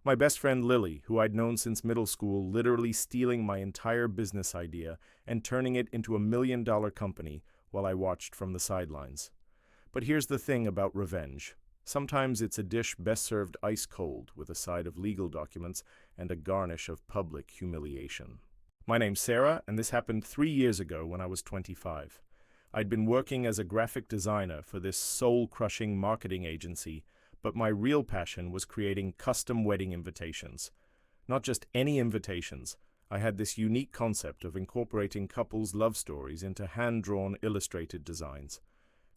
My best friend Lily, who I'd known since middle school, literally stealing my entire business idea and turning it into $1 million company while I watched from the sidelines. But here's the thing about revenge. Sometimes it's a dish best served ice cold with a side of legal documents and a garnish of public humiliation. My name's Sarah, and this happened 3 years ago when I was 25. I'd been working as a graphic designer for this soul-crushing marketing agency, but my real passion was creating custom wedding invitations. Not just any invitations. I had this unique concept of incorporating couples' love stories into hand-drawn illustrated designs.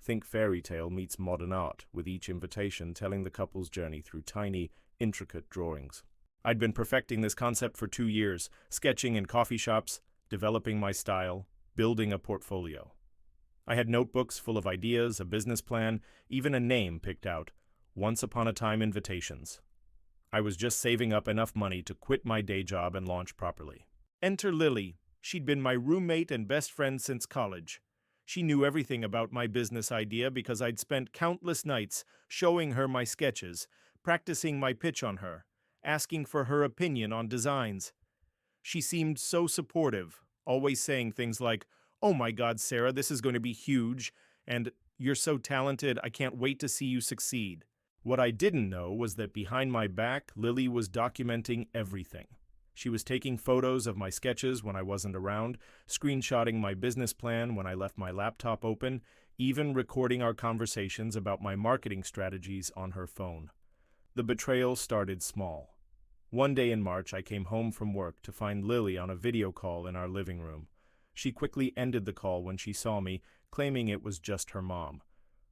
Think fairy tale meets modern art, with each invitation telling the couple's journey through tiny, intricate drawings. I'd been perfecting this concept for 2 years, sketching in coffee shops, developing my style, building a portfolio. I had notebooks full of ideas, a business plan, even a name picked out: Once Upon a Time Invitations. I was just saving up enough money to quit my day job and launch properly. Enter Lily. She'd been my roommate and best friend since college. She knew everything about my business idea because I'd spent countless nights showing her my sketches, practicing my pitch on her, asking for her opinion on designs. She seemed so supportive, always saying things like, "Oh my God, Sarah, this is going to be huge," and "You're so talented, I can't wait to see you succeed." What I didn't know was that behind my back, Lily was documenting everything. She was taking photos of my sketches when I wasn't around, screenshotting my business plan when I left my laptop open, even recording our conversations about my marketing strategies on her phone. The betrayal started small. One day in March, I came home from work to find Lily on a video call in our living room. She quickly ended the call when she saw me, claiming it was just her mom.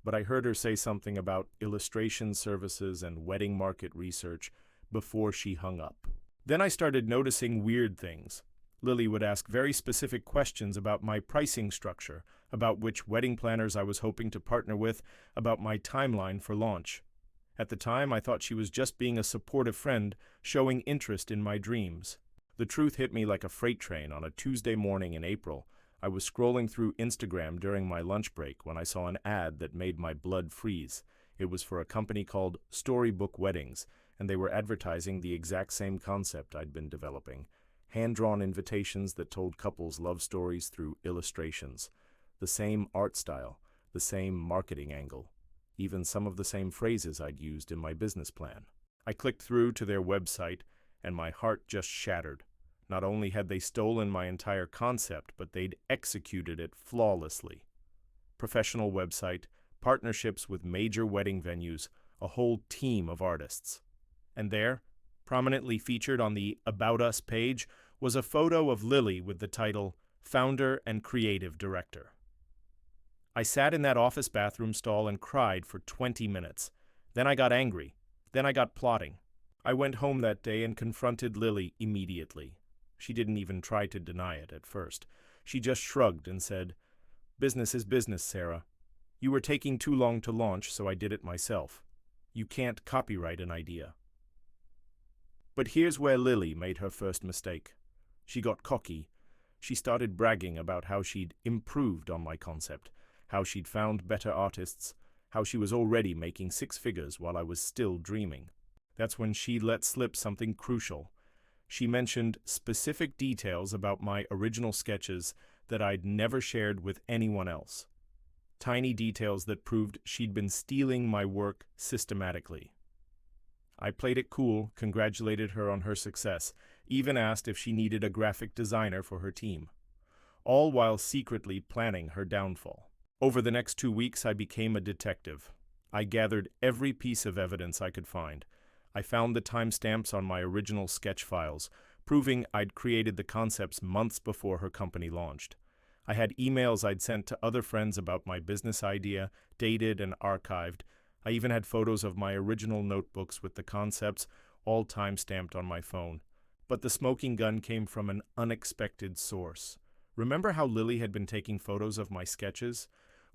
But I heard her say something about illustration services and wedding market research before she hung up. Then I started noticing weird things. Lily would ask very specific questions about my pricing structure, about which wedding planners I was hoping to partner with, about my timeline for launch. At the time, I thought she was just being a supportive friend, showing interest in my dreams. The truth hit me like a freight train on a Tuesday morning in April. I was scrolling through Instagram during my lunch break when I saw an ad that made my blood freeze. It was for a company called Storybook Weddings, and they were advertising the exact same concept I'd been developing: hand-drawn invitations that told couples love stories through illustrations. The same art style, the same marketing angle, even some of the same phrases I'd used in my business plan. I clicked through to their website, and my heart just shattered. Not only had they stolen my entire concept, but they'd executed it flawlessly. Professional website, partnerships with major wedding venues, a whole team of artists. And there, prominently featured on the About Us page, was a photo of Lily with the title Founder and Creative Director. I sat in that office bathroom stall and cried for 20 minutes. Then I got angry. Then I got plotting. I went home that day and confronted Lily immediately. She didn't even try to deny it at first. She just shrugged and said, "Business is business, Sarah. You were taking too long to launch, so I did it myself. You can't copyright an idea." But here's where Lily made her first mistake. She got cocky. She started bragging about how she'd improved on my concept, how she'd found better artists, how she was already making 6 figures while I was still dreaming. That's when she let slip something crucial. She mentioned specific details about my original sketches that I'd never shared with anyone else. Tiny details that proved she'd been stealing my work systematically. I played it cool, congratulated her on her success, even asked if she needed a graphic designer for her team, all while secretly planning her downfall. Over the next 2 weeks, I became a detective. I gathered every piece of evidence I could find. I found the timestamps on my original sketch files, proving I'd created the concepts months before her company launched. I had emails I'd sent to other friends about my business idea, dated and archived. I even had photos of my original notebooks with the concepts, all time-stamped on my phone. But the smoking gun came from an unexpected source. Remember how Lily had been taking photos of my sketches?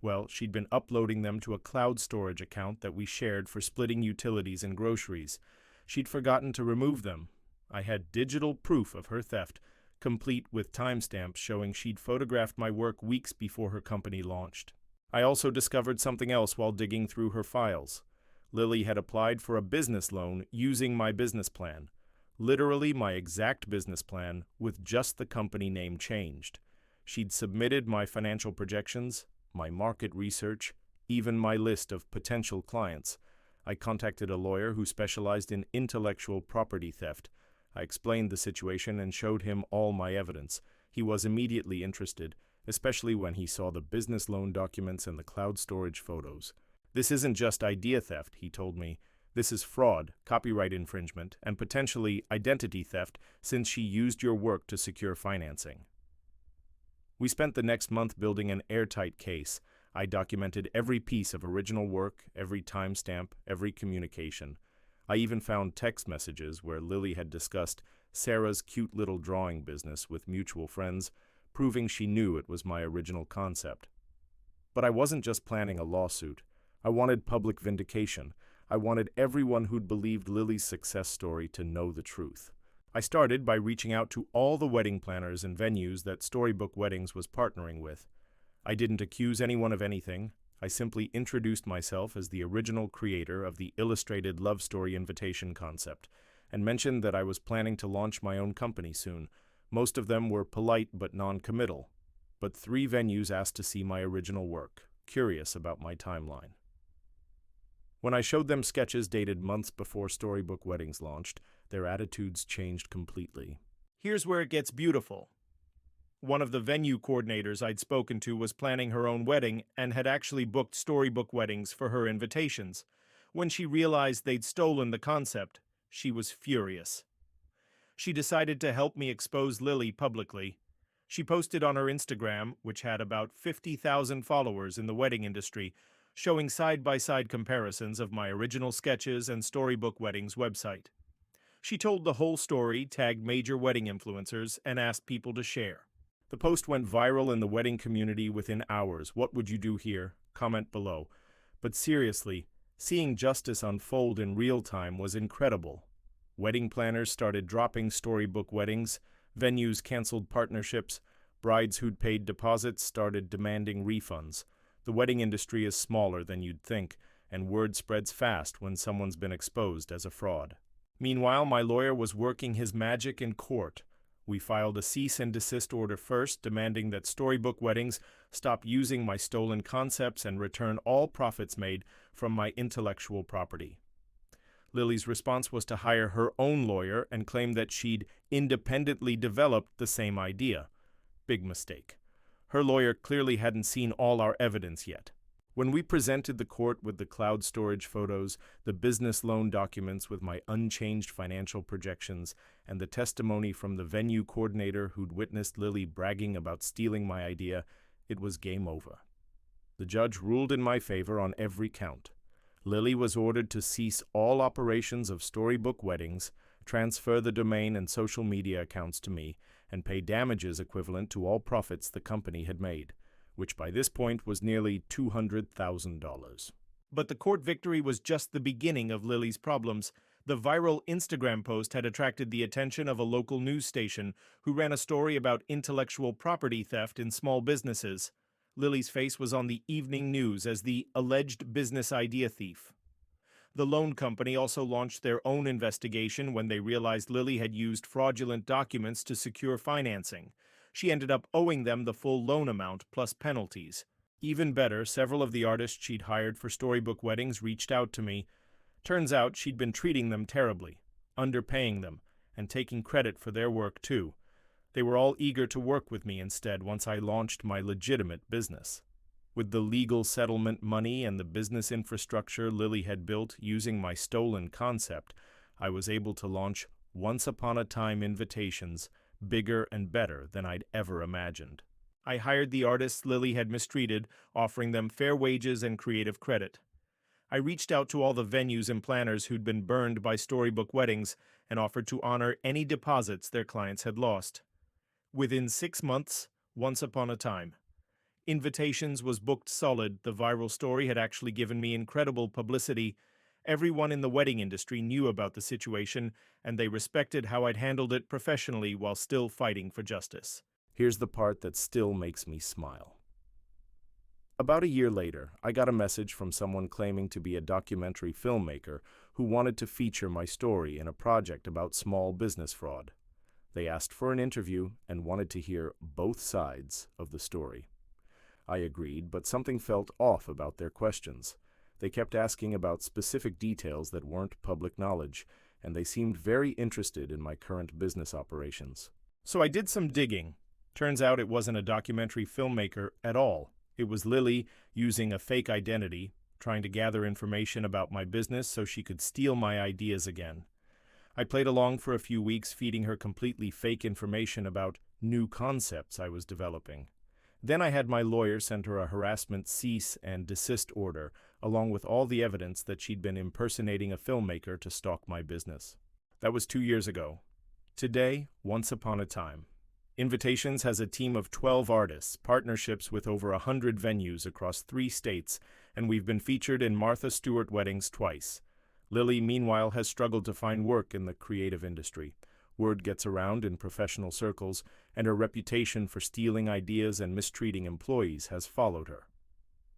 Well, she'd been uploading them to a cloud storage account that we shared for splitting utilities and groceries. She'd forgotten to remove them. I had digital proof of her theft, complete with timestamps showing she'd photographed my work weeks before her company launched. I also discovered something else while digging through her files. Lily had applied for a business loan using my business plan. Literally my exact business plan, with just the company name changed. She'd submitted my financial projections, my market research, even my list of potential clients. I contacted a lawyer who specialized in intellectual property theft. I explained the situation and showed him all my evidence. He was immediately interested, especially when he saw the business loan documents and the cloud storage photos. "This isn't just idea theft," he told me. "This is fraud, copyright infringement, and potentially identity theft since she used your work to secure financing." We spent the next month building an airtight case. I documented every piece of original work, every timestamp, every communication. I even found text messages where Lily had discussed Sarah's cute little drawing business with mutual friends, proving she knew it was my original concept. But I wasn't just planning a lawsuit. I wanted public vindication. I wanted everyone who'd believed Lily's success story to know the truth. I started by reaching out to all the wedding planners and venues that Storybook Weddings was partnering with. I didn't accuse anyone of anything. I simply introduced myself as the original creator of the illustrated love story invitation concept, and mentioned that I was planning to launch my own company soon. Most of them were polite but non-committal. But 3 venues asked to see my original work, curious about my timeline. When I showed them sketches dated months before Storybook Weddings launched, their attitudes changed completely. Here's where it gets beautiful. One of the venue coordinators I'd spoken to was planning her own wedding and had actually booked Storybook Weddings for her invitations. When she realized they'd stolen the concept, she was furious. She decided to help me expose Lily publicly. She posted on her Instagram, which had about 50,000 followers in the wedding industry, showing side-by-side comparisons of my original sketches and Storybook Weddings website. She told the whole story, tagged major wedding influencers, and asked people to share. The post went viral in the wedding community within hours. What would you do here? Comment below. But seriously, seeing justice unfold in real time was incredible. Wedding planners started dropping Storybook Weddings, venues canceled partnerships, brides who'd paid deposits started demanding refunds. The wedding industry is smaller than you'd think, and word spreads fast when someone's been exposed as a fraud. Meanwhile, my lawyer was working his magic in court. We filed a cease and desist order first, demanding that Storybook Weddings stop using my stolen concepts and return all profits made from my intellectual property. Lily's response was to hire her own lawyer and claim that she'd independently developed the same idea. Big mistake. Her lawyer clearly hadn't seen all our evidence yet. When we presented the court with the cloud storage photos, the business loan documents with my unchanged financial projections, and the testimony from the venue coordinator who'd witnessed Lily bragging about stealing my idea, it was game over. The judge ruled in my favor on every count. Lily was ordered to cease all operations of Storybook Weddings, transfer the domain and social media accounts to me, and pay damages equivalent to all profits the company had made, which by this point was nearly $200,000. But the court victory was just the beginning of Lily's problems. The viral Instagram post had attracted the attention of a local news station who ran a story about intellectual property theft in small businesses. Lily's face was on the evening news as the alleged business idea thief. The loan company also launched their own investigation when they realized Lily had used fraudulent documents to secure financing. She ended up owing them the full loan amount plus penalties. Even better, several of the artists she'd hired for Storybook Weddings reached out to me. Turns out she'd been treating them terribly, underpaying them, and taking credit for their work too. They were all eager to work with me instead once I launched my legitimate business. With the legal settlement money and the business infrastructure Lily had built using my stolen concept, I was able to launch once-upon-a-time invitations, bigger and better than I'd ever imagined. I hired the artists Lily had mistreated, offering them fair wages and creative credit. I reached out to all the venues and planners who'd been burned by Storybook Weddings and offered to honor any deposits their clients had lost. Within 6 months, Once Upon a Time, Invitations was booked solid. The viral story had actually given me incredible publicity. Everyone in the wedding industry knew about the situation, and they respected how I'd handled it professionally while still fighting for justice. Here's the part that still makes me smile. About a year later, I got a message from someone claiming to be a documentary filmmaker who wanted to feature my story in a project about small business fraud. They asked for an interview and wanted to hear both sides of the story. I agreed, but something felt off about their questions. They kept asking about specific details that weren't public knowledge, and they seemed very interested in my current business operations. So I did some digging. Turns out it wasn't a documentary filmmaker at all. It was Lily using a fake identity, trying to gather information about my business so she could steal my ideas again. I played along for a few weeks, feeding her completely fake information about new concepts I was developing. Then I had my lawyer send her a harassment cease and desist order, along with all the evidence that she'd been impersonating a filmmaker to stalk my business. That was 2 years ago. Today, once upon a time. Invitations has a team of 12 artists, partnerships with over 100 venues across 3 states, and we've been featured in Martha Stewart weddings twice. Lily, meanwhile, has struggled to find work in the creative industry. Word gets around in professional circles, and her reputation for stealing ideas and mistreating employees has followed her.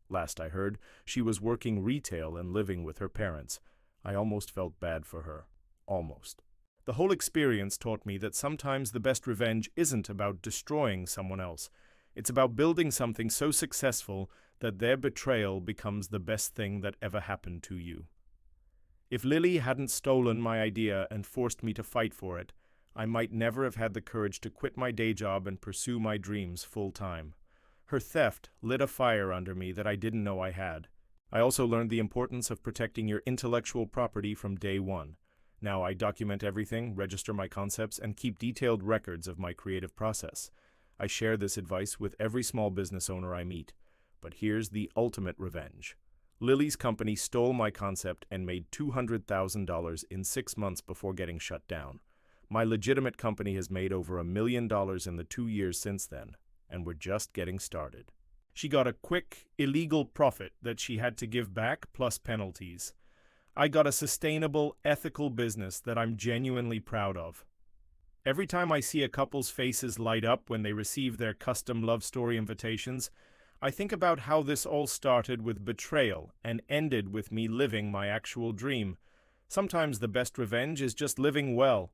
Last I heard, she was working retail and living with her parents. I almost felt bad for her. Almost. The whole experience taught me that sometimes the best revenge isn't about destroying someone else. It's about building something so successful that their betrayal becomes the best thing that ever happened to you. If Lily hadn't stolen my idea and forced me to fight for it, I might never have had the courage to quit my day job and pursue my dreams full-time. Her theft lit a fire under me that I didn't know I had. I also learned the importance of protecting your intellectual property from day one. Now I document everything, register my concepts, and keep detailed records of my creative process. I share this advice with every small business owner I meet. But here's the ultimate revenge. Lily's company stole my concept and made $200,000 in 6 months before getting shut down. My legitimate company has made over $1 million in the 2 years since then, and we're just getting started. She got a quick, illegal profit that she had to give back, plus penalties. I got a sustainable, ethical business that I'm genuinely proud of. Every time I see a couple's faces light up when they receive their custom love story invitations, I think about how this all started with betrayal and ended with me living my actual dream. Sometimes the best revenge is just living well,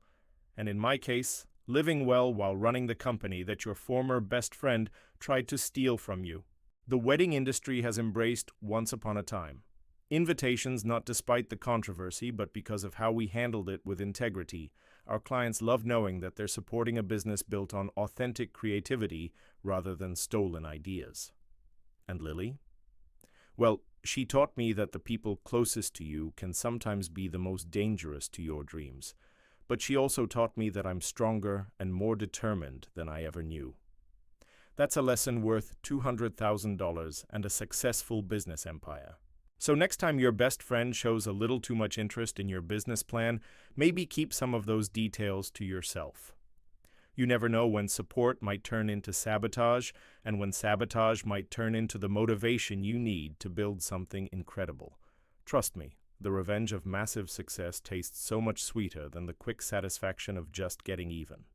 and in my case, living well while running the company that your former best friend tried to steal from you. The wedding industry has embraced once upon a time. Invitations not despite the controversy, but because of how we handled it with integrity. Our clients love knowing that they're supporting a business built on authentic creativity rather than stolen ideas. And Lily? Well, she taught me that the people closest to you can sometimes be the most dangerous to your dreams. But she also taught me that I'm stronger and more determined than I ever knew. That's a lesson worth $200,000 and a successful business empire. So next time your best friend shows a little too much interest in your business plan, maybe keep some of those details to yourself. You never know when support might turn into sabotage, and when sabotage might turn into the motivation you need to build something incredible. Trust me, the revenge of massive success tastes so much sweeter than the quick satisfaction of just getting even.